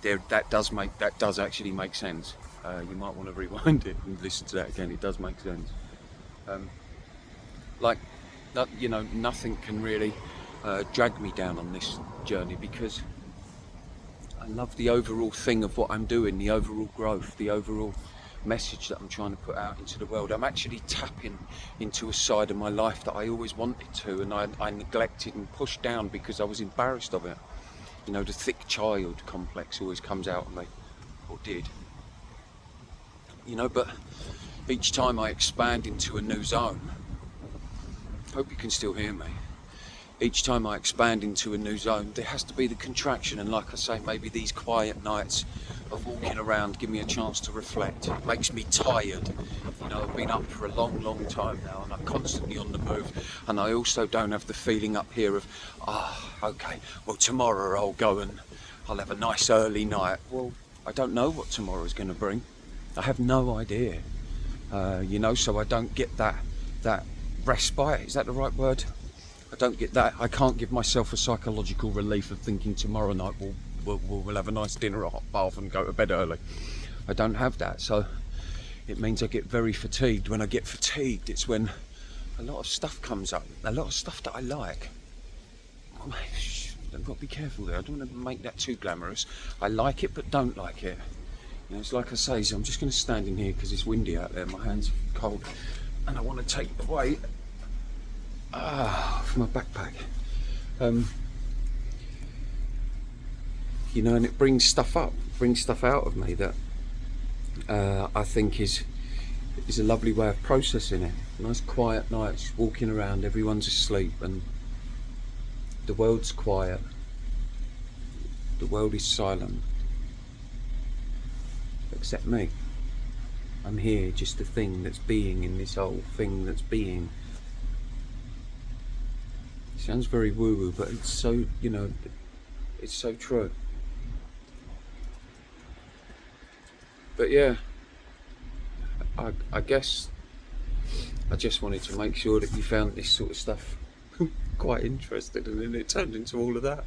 That does actually make sense. You might want to rewind it and listen to that again. It does make sense. You know, nothing can really drag me down on this journey, because I love the overall thing of what I'm doing, the overall growth, the overall message that I'm trying to put out into the world. I'm actually tapping into a side of my life that I always wanted to, and I neglected and pushed down because I was embarrassed of it. You know, the thick child complex always comes out of me, or did. You know, but each time I expand into a new zone, hope you can still hear me. Each time I expand into a new zone, there has to be the contraction, and like I say, maybe these quiet nights of walking around give me a chance to reflect. It makes me tired. You know, I've been up for a long time now, and I'm constantly on the move, and I also don't have the feeling up here of, okay, well tomorrow I'll go and I'll have a nice early night. Well, I don't know what tomorrow's going to bring. I have no idea. You know, so I don't get that respite. Is that the right word? I don't get that. I can't give myself a psychological relief of thinking tomorrow night we'll have a nice dinner, a hot bath, and go to bed early. I don't have that, so it means I get very fatigued. When I get fatigued, it's when a lot of stuff comes up, a lot of stuff that I like. I've got to be careful there. I don't want to make that too glamorous. I like it, but don't like it. You know, it's like I say, so I'm just going to stand in here because it's windy out there. My hands are cold, and I want to take the weight for my backpack. You know, and it brings stuff up, brings stuff out of me that I think is a lovely way of processing it. Nice quiet nights, walking around, everyone's asleep, and the world's quiet. The world is silent, except me. I'm here, just a thing that's being in this whole thing that's being. It sounds very woo-woo, but it's so, you know, it's so true. But yeah, I guess I just wanted to make sure that you found this sort of stuff quite interesting, and then it turned into all of that.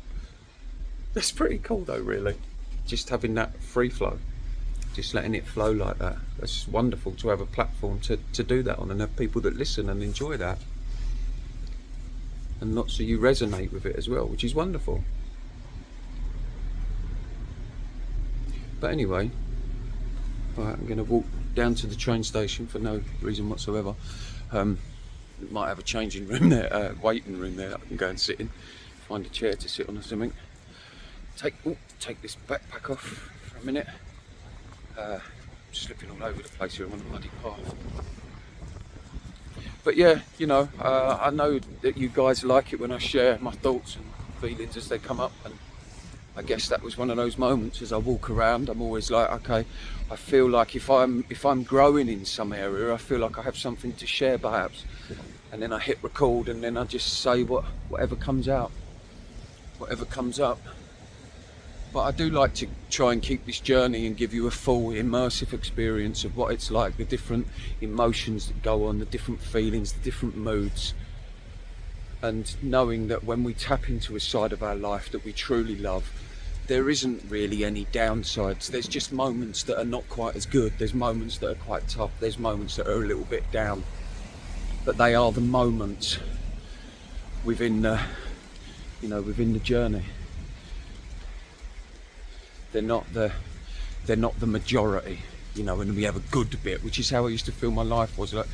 That's pretty cool though, really. Just having that free flow, just letting it flow like that. That's wonderful to have a platform to do that on, and have people that listen and enjoy that. And lots of you resonate with it as well, which is wonderful. But anyway, right, I'm going to walk down to the train station for no reason whatsoever. Might have a changing room there, waiting room there that I can go and sit in. Find a chair to sit on or something. Take this backpack off for a minute. Slipping all over the place here. I'm on a muddy path. But yeah, you know, I know that you guys like it when I share my thoughts and feelings as they come up, and I guess that was one of those moments as I walk around. I'm always like, okay, I feel like if I'm growing in some area, I feel like I have something to share perhaps. And then I hit record and then I just say whatever comes out, whatever comes up. But I do like to try and keep this journey and give you a full immersive experience of what it's like, the different emotions that go on, the different feelings, the different moods. And knowing that when we tap into a side of our life that we truly love, there isn't really any downsides. There's just moments that are not quite as good. There's moments that are quite tough. There's moments that are a little bit down. But they are the moments within the journey. They're not the majority, you know. And we have a good bit, which is how I used to feel my life was like.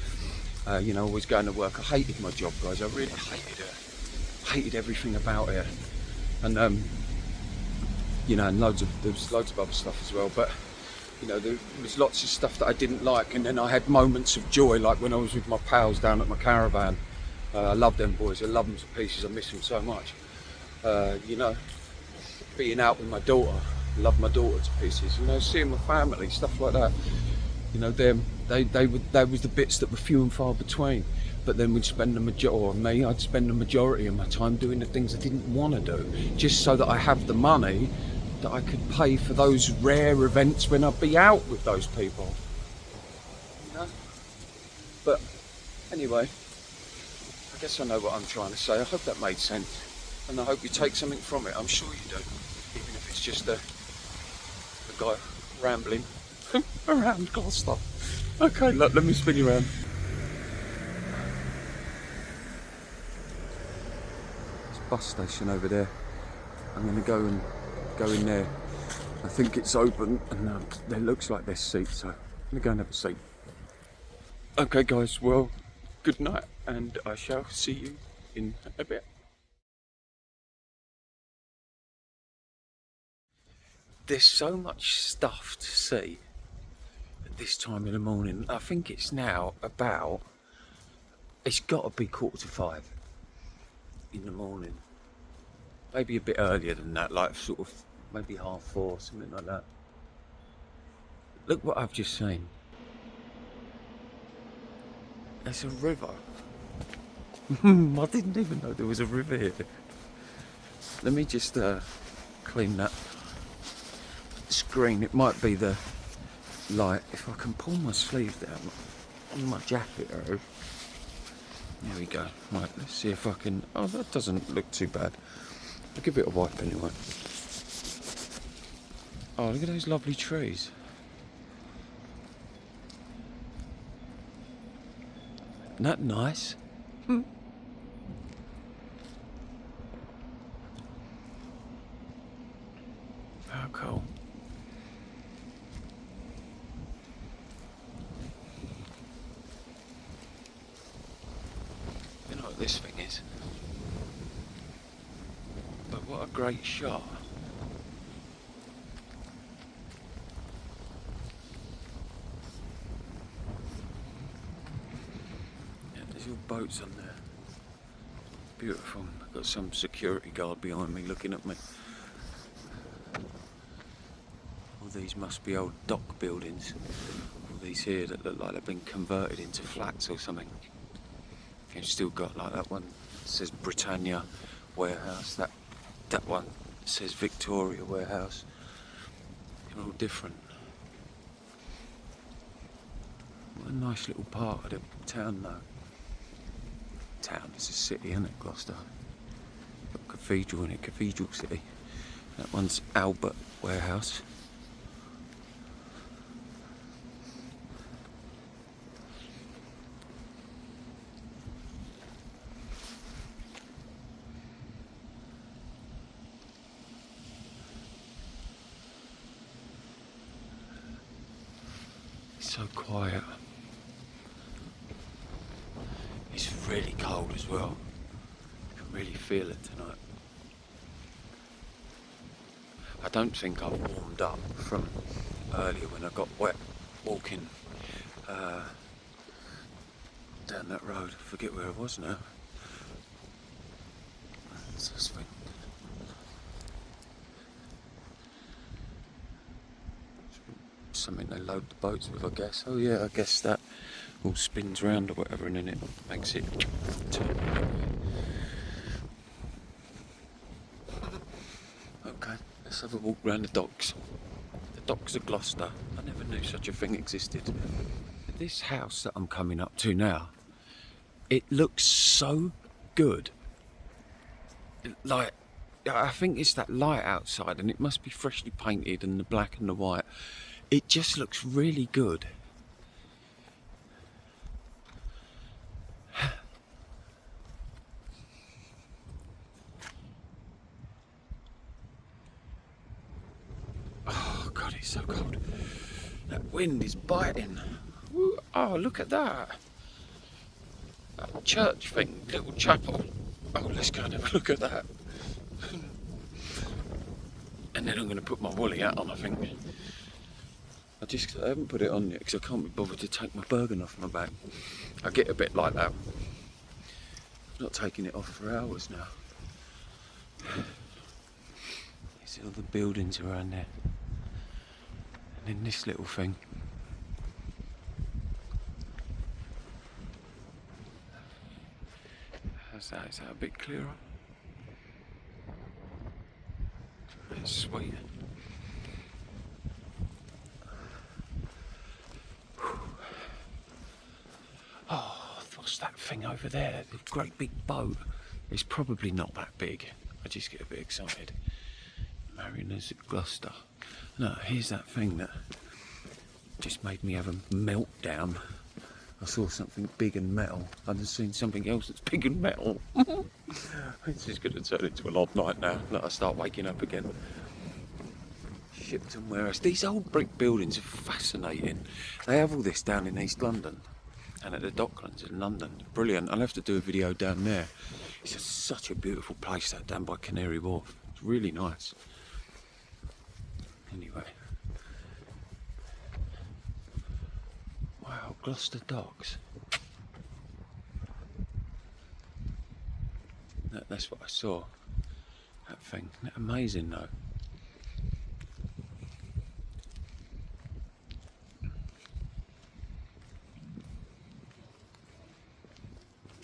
Always going to work. I hated my job, guys. I really hated it. Hated everything about it. And and there was loads of other stuff as well. But there was lots of stuff that I didn't like, and then I had moments of joy, like when I was with my pals down at my caravan. I love them boys. I love them to pieces. I miss them so much. Being out with my daughter. I love my daughter to pieces. Seeing my family, stuff like that. They was the bits that were few and far between. But then I'd spend the majority of my time doing the things I didn't want to do, just so that I have the money that I could pay for those rare events when I'd be out with those people. But anyway, I guess I know what I'm trying to say. I hope that made sense, and I hope you take something from it. I'm sure you do, even if it's just a guy rambling around Gloucester. Okay, look, let me spin you around. There's a bus station over there. I'm going to go in there. I think it's open, and there looks like there's seats, so I'm going to go and have a seat. Okay, guys, well, good night, and I shall see you in a bit. There's so much stuff to see at this time in the morning. I think it's now it's got to be 4:45 in the morning. Maybe a bit earlier than that, like sort of maybe 4:30, something like that. Look what I've just seen. There's a river. I didn't even know there was a river here. Let me just clean that screen. It might be the light. If I can pull my sleeve down on my jacket. There we go. Right, let's see if I can. Oh, that doesn't look too bad. I'll give it a wipe anyway. Oh, look at those lovely trees. Isn't that nice? How cool. You know what this thing is? But what a great shot. Yeah, there's all boats on there. Beautiful. I've got some security guard behind me looking at me. All these must be old dock buildings. All these here that look like they've been converted into flats or something. You've still got like that one that says Britannia Warehouse. That one says Victoria Warehouse. They're all different. What a nice little part of the town though. Town is a city, isn't it, Gloucester? Got a cathedral in it, Cathedral City. That one's Albert Warehouse. so quiet. It's really cold as well. You can really feel it tonight. I don't think I've warmed up from earlier when I got wet walking down that road. I forget where I was now. What's this thing? Something they load the boats with, I guess. Oh yeah, I guess that all spins round or whatever, and then it makes it turn. Okay, let's have a walk round the docks. The docks of Gloucester. I never knew such a thing existed. This house that I'm coming up to now, it looks so good. Like, I think it's that light outside, and it must be freshly painted, and the black and the white. It just looks really good. Oh God, it's so cold. That wind is biting. Ooh, oh, look at that. That church thing, little chapel. Oh, let's go and have a look at that. And then I'm going to put my woolly hat on, I think. I haven't put it on yet because I can't be bothered to take my burden off my back. I get a bit like that. I'm not taking it off for hours now. You see all the buildings around there. And then this little thing. How's that? Is that a bit clearer? It's sweet. Oh, what's that thing over there? The great big boat. It's probably not that big. I just get a bit excited. Mariners at Gloucester. No, here's that thing that just made me have a meltdown. I saw something big and metal. I've just seen something else that's big and metal. It's just going to turn into an odd night now. Let us start waking up again. Shipton warehouse. These old brick buildings are fascinating. They have all this down in East London and at the Docklands in London. Brilliant. I'll have to do a video down there. It's just such a beautiful place, that down by Canary Wharf. It's really nice. Anyway. Wow, Gloucester Docks. That's what I saw. That thing. Isn't that amazing though?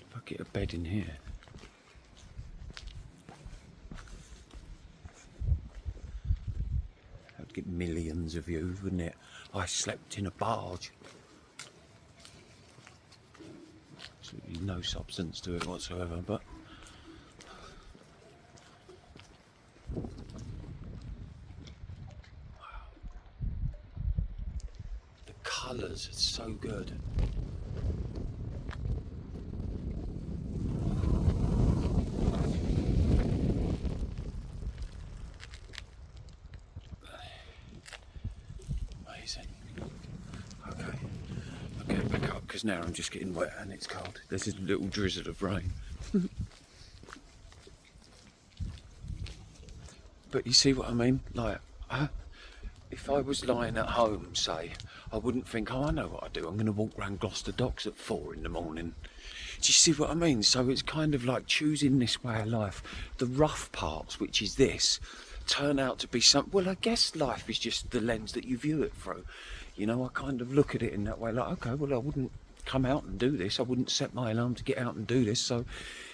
If I get a bed in here. That'd get millions of views, wouldn't it? I slept in a barge. Absolutely no substance to it whatsoever, but wow. The colours are so good. Amazing. Okay. I'll get back up because now I'm just getting wet and it's cold. There's a little drizzle of rain. But you see what I mean? Like, if I was lying at home, say, I wouldn't think, oh, I know what I do. I'm going to walk around Gloucester Docks at 4 in the morning. Do you see what I mean? So it's kind of like choosing this way of life. The rough parts, which is this, turn out to be some. Well, I guess life is just the lens that you view it through. You know, I kind of look at it in that way, like, okay, well, I wouldn't come out and do this. I wouldn't set my alarm to get out and do this. So,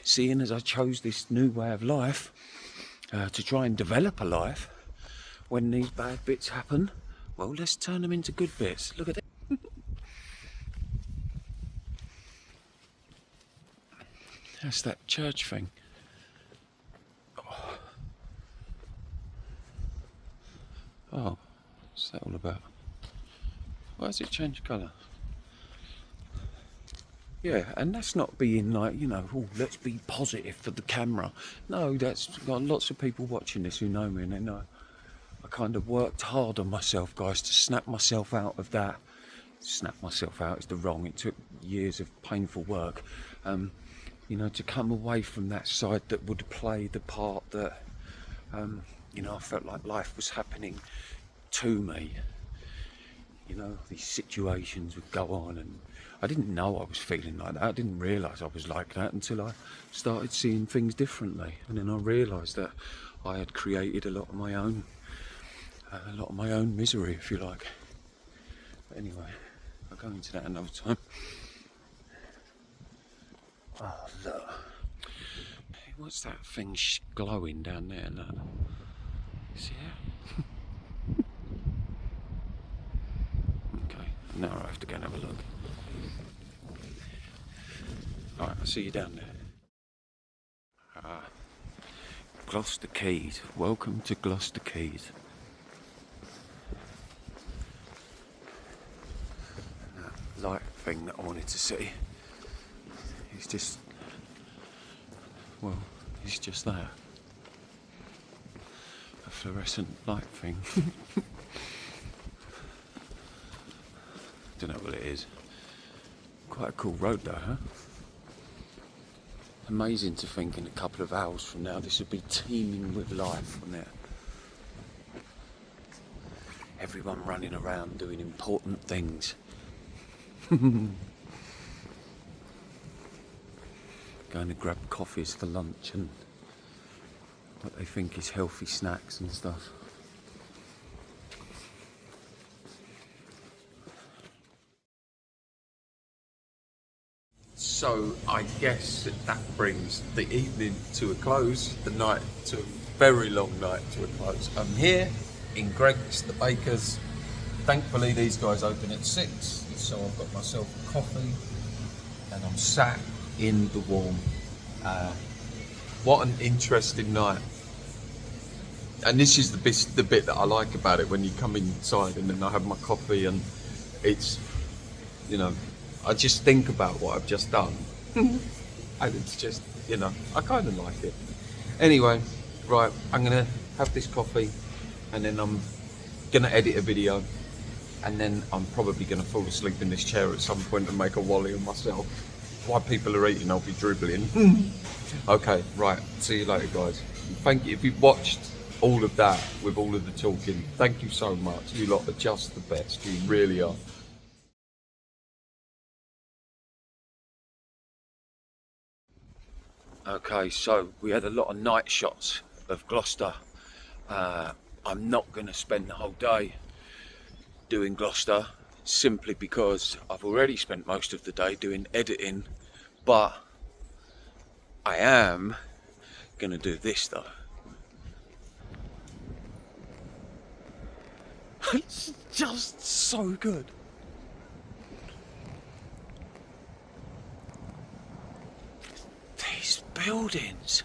seeing as I chose this new way of life to try and develop a life, when these bad bits happen, well, let's turn them into good bits. Look at that. That's that church thing. Oh, what's that all about? Why has it changed colour? Yeah, and that's not being like, you know, oh, let's be positive for the camera. No, that's got lots of people watching this who know me and they know I kind of worked hard on myself, guys, to snap myself out of that snap myself out is the wrong. It took years of painful work, you know, to come away from that side that would play the part that, you know, I felt like life was happening to me. You know, these situations would go on, and I didn't know I was feeling like that. I didn't realise I was like that until I started seeing things differently, and then I realised that I had created a lot of my own misery, if you like. But anyway, I'll go into that another time. Oh look, hey, what's that thing glowing down there? Look, see it? Okay, now I have to go and have a look. Alright, I'll see you down there. Gloucester Quays. Welcome to Gloucester Quays. That light thing that I wanted to see is just, well, it's just that. A fluorescent light thing. Don't know what it is. Quite a cool road though, huh? Amazing to think in a couple of hours from now this would be teeming with life, wouldn't it? Everyone running around doing important things. Going to grab coffees for lunch and what they think is healthy snacks and stuff. So I guess that brings the evening to a close, the night to a very long night to a close. I'm here in Greg's, the baker's. Thankfully these guys open at 6, so I've got myself a coffee and I'm sat in the warm. What an interesting night. And this is the bit that I like about it, when you come inside and then I have my coffee and it's, you know, I just think about what I've just done. And it's just, you know, I kind of like it. Anyway, right, I'm going to have this coffee and then I'm going to edit a video and then I'm probably going to fall asleep in this chair at some point and make a wally of myself. While people are eating, I'll be dribbling. Okay, right, see you later, guys. Thank you. If you've watched all of that with all of the talking, thank you so much. You lot are just the best. You really are. Okay, so we had a lot of night shots of Gloucester. I'm not going to spend the whole day doing Gloucester, simply because I've already spent most of the day doing editing, but I am going to do this though. It's just so good. These buildings.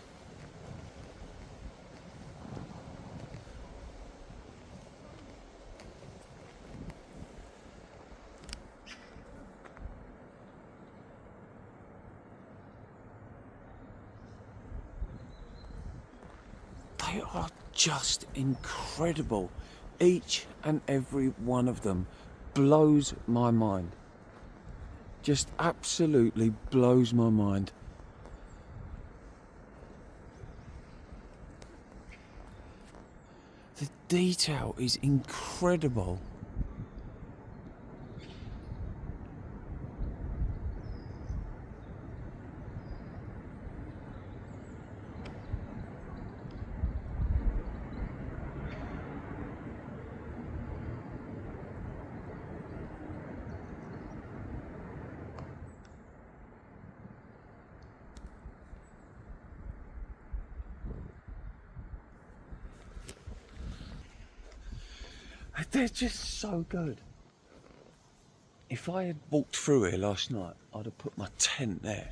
They are just incredible. Each and every one of them blows my mind. Just absolutely blows my mind. The detail is incredible. They're just so good. If I had walked through here last night, I'd have put my tent there.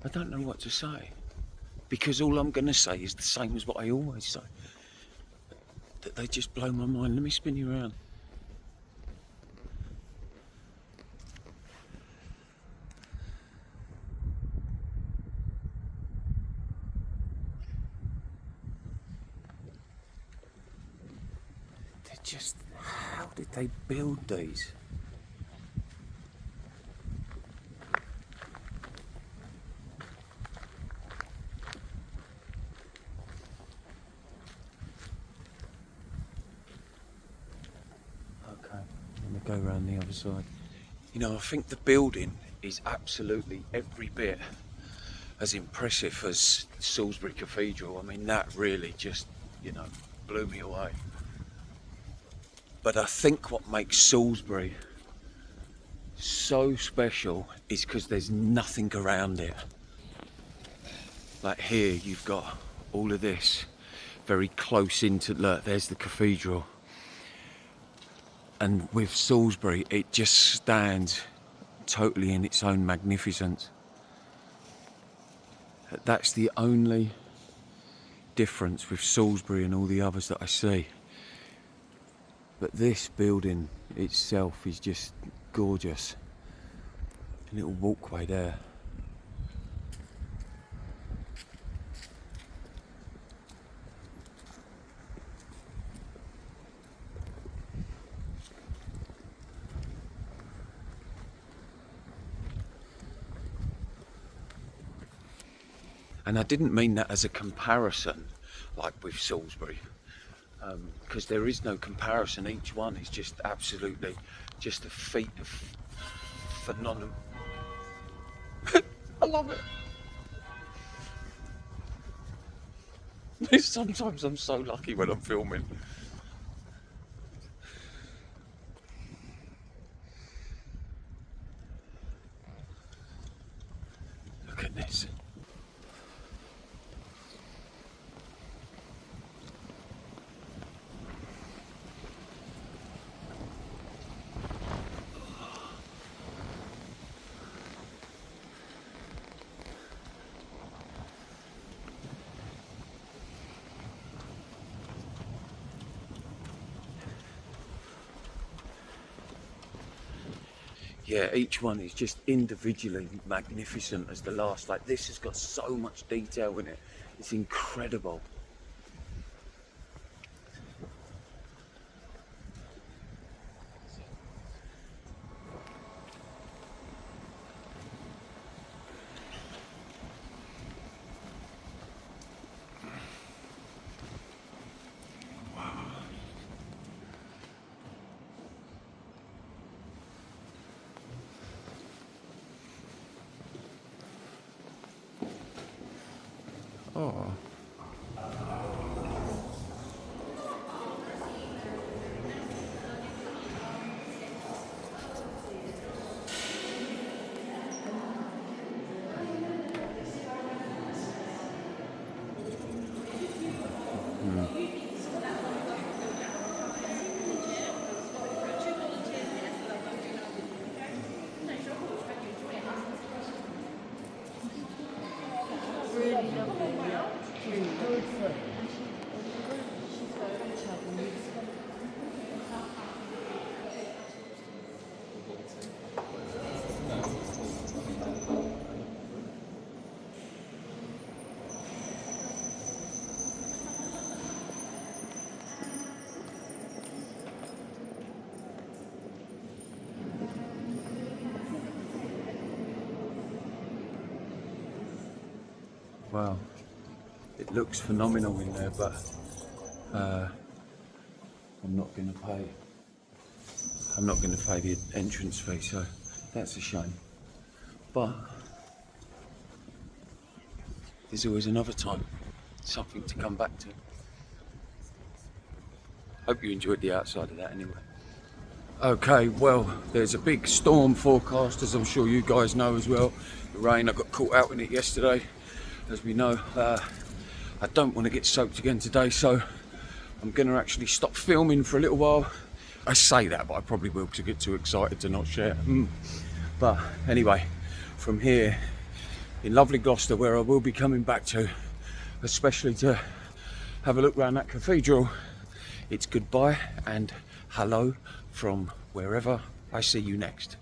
I don't know what to say, because all I'm going to say is the same as what I always say. That they just blow my mind. Let me spin you around. just, how did they build these? Okay, let me go around the other side. You know, I think the building is absolutely every bit as impressive as Salisbury Cathedral. I mean, that really just, you know, blew me away. But I think what makes Salisbury so special is because there's nothing around it. Like here, you've got all of this very close into, look, there's the cathedral. And with Salisbury, it just stands totally in its own magnificence. That's the only difference with Salisbury and all the others that I see. But this building itself is just gorgeous. A little walkway there. And I didn't mean that as a comparison, like with Salisbury, because there is no comparison. Each one is just absolutely just a feat of phenomenon. I love it. Sometimes I'm so lucky when I'm filming. Look at this. Yeah, each one is just individually magnificent as the last. Like, this has got so much detail in it. It's incredible. Oh. Wow, it looks phenomenal in there, but I'm not going to pay. I'm not going to pay the entrance fee, so that's a shame. But there's always another time, something to come back to. Hope you enjoyed the outside of that anyway. Okay, well, there's a big storm forecast, as I'm sure you guys know as well. The rain, I got caught out in it yesterday. As we know, I don't want to get soaked again today, so I'm going to actually stop filming for a little while. I say that, but I probably will because I get too excited to not share. But anyway, from here in lovely Gloucester, where I will be coming back to, especially to have a look around that cathedral, it's goodbye and hello from wherever I see you next.